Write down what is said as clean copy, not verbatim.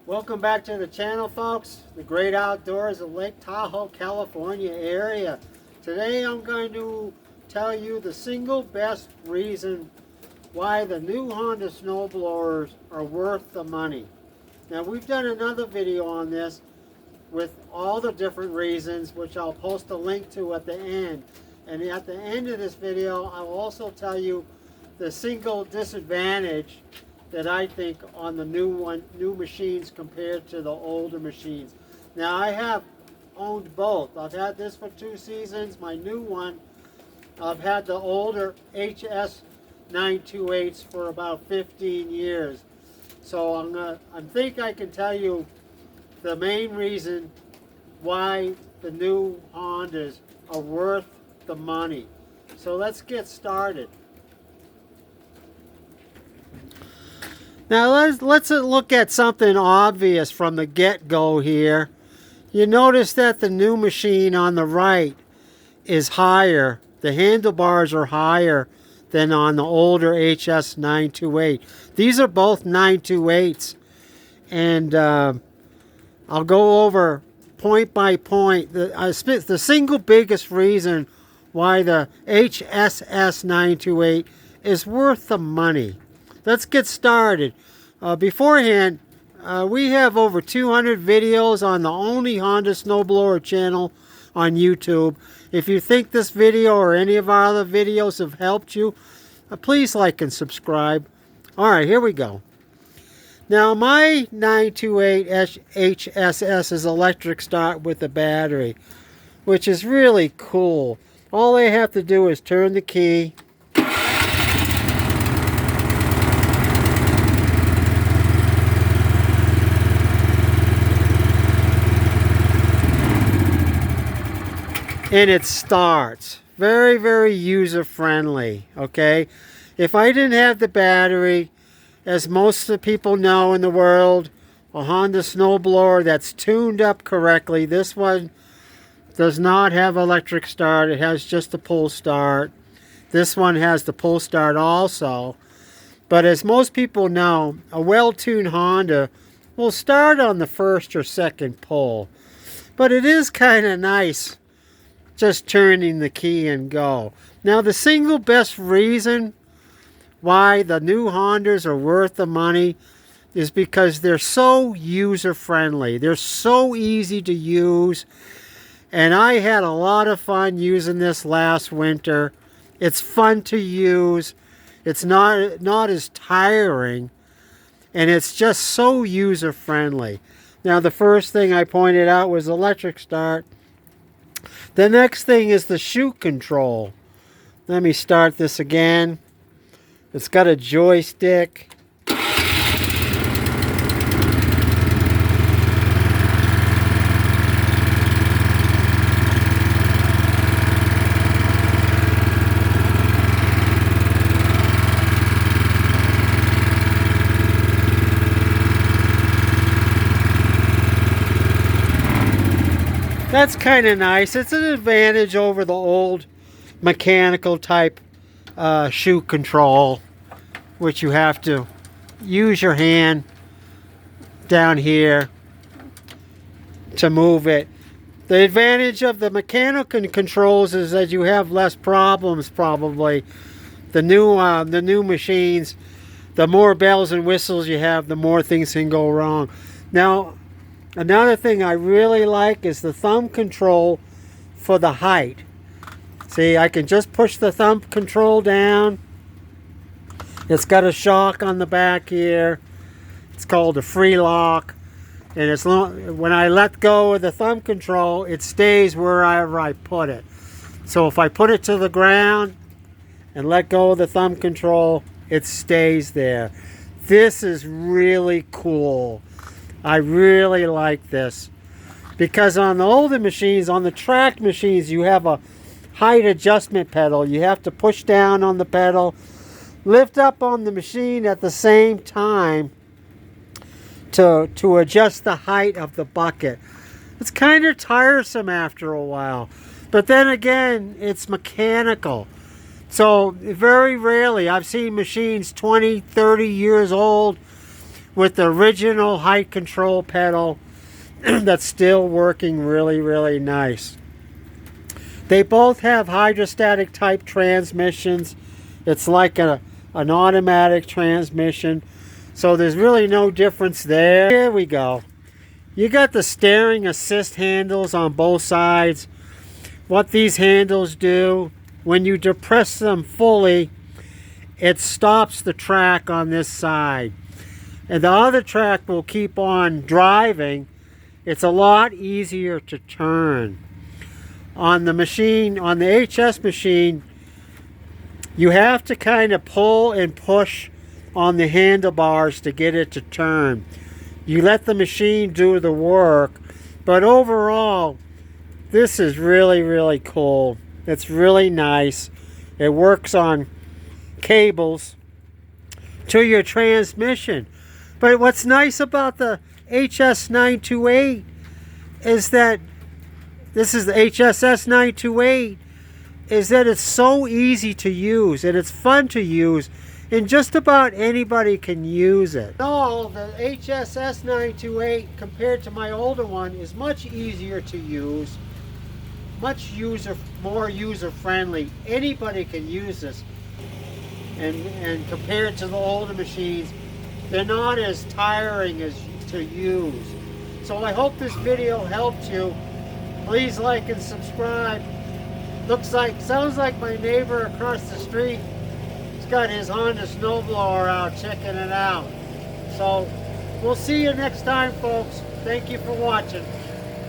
Welcome back to the channel, folks. The great outdoors of Lake Tahoe, California area. Today I'm going to tell you the single best reason why the new Honda snowblowers are worth the money. Now, we've done another video on this with all the different reasons, which I'll post a link to at the end. And at the end of this video, I'll also tell you the single disadvantage that I think on the new machines compared to the older machines. Now, I have owned both. I've had this for 2 seasons. My new one, I've had the older HSS724-928s for about 15 years. So I think I can tell you the main reason why the new Hondas are worth the money. So let's get started. Now let's look at something obvious from the get-go here. You notice that the new machine on the right is higher. The handlebars are higher than on the older HS928. These are both 928s. And I'll go over point by point. The single biggest reason why the HSS928 is worth the money. Let's get started. Beforehand, we have over 200 videos on the only Honda Snowblower channel on YouTube. If you think this video or any of our other videos have helped you, please like and subscribe. Alright, here we go. Now, my 928 HSS is electric start with a battery, which is really cool. All they have to do is turn the key. And it starts. Very, very user-friendly, okay? If I didn't have the battery, as most of the people know in the world, a Honda snowblower that's tuned up correctly, this one does not have electric start. It has just a pull start. This one has the pull start also. But as most people know, a well-tuned Honda will start on the first or second pull. But it is kind of nice just turning the key and go. Now, the single best reason why the new Hondas are worth the money is because they're so user-friendly. They're so easy to use. And I had a lot of fun using this last winter. It's fun to use. It's not as tiring. And it's just so user-friendly. Now, the first thing I pointed out was electric start. The next thing is the chute control. Let me start this again. It's got a joystick. That's kind of nice. It's an advantage over the old mechanical type chute control, which you have to use your hand down here to move it. The advantage of the mechanical controls is that you have less problems probably. The new machines, the more bells and whistles you have, the more things can go wrong. Now, another thing I really like is the thumb control for the height. See, I can just push the thumb control down. It's got a shock on the back here. It's called a free lock. And when I let go of the thumb control, it stays wherever I put it. So if I put it to the ground and let go of the thumb control, it stays there. This is really cool. I really like this, because on the older machines, on the track machines, you have a height adjustment pedal. You have to push down on the pedal, lift up on the machine at the same time to adjust the height of the bucket. It's kind of tiresome after a while, but then again, it's mechanical. So very rarely, I've seen machines 20, 30 years old with the original height control pedal that's still working really nice. They both have hydrostatic type transmissions. It's like an automatic transmission, so there's really no difference there. Here we go. You got the steering assist handles on both sides. What these handles do, when you depress them fully, it stops the track on this side, and the other track will keep on driving. It's a lot easier to turn. On the machine, on the HS machine, you have to kind of pull and push on the handlebars to get it to turn. You let the machine do the work, but overall, this is really cool. It's really nice. It works on cables to your transmission. But what's nice about the HS928 is that this is the HSS928, is that it's so easy to use and it's fun to use, and just about anybody can use it. No, the HSS928 compared to my older one is much easier to use, much more user-friendly. Anybody can use this, and compared to the older machines, they're not as tiring as to use. So I hope this video helped you. Please like and subscribe. Sounds like my neighbor across the street. He's got his Honda Snowblower out, checking it out. So we'll see you next time, folks. Thank you for watching.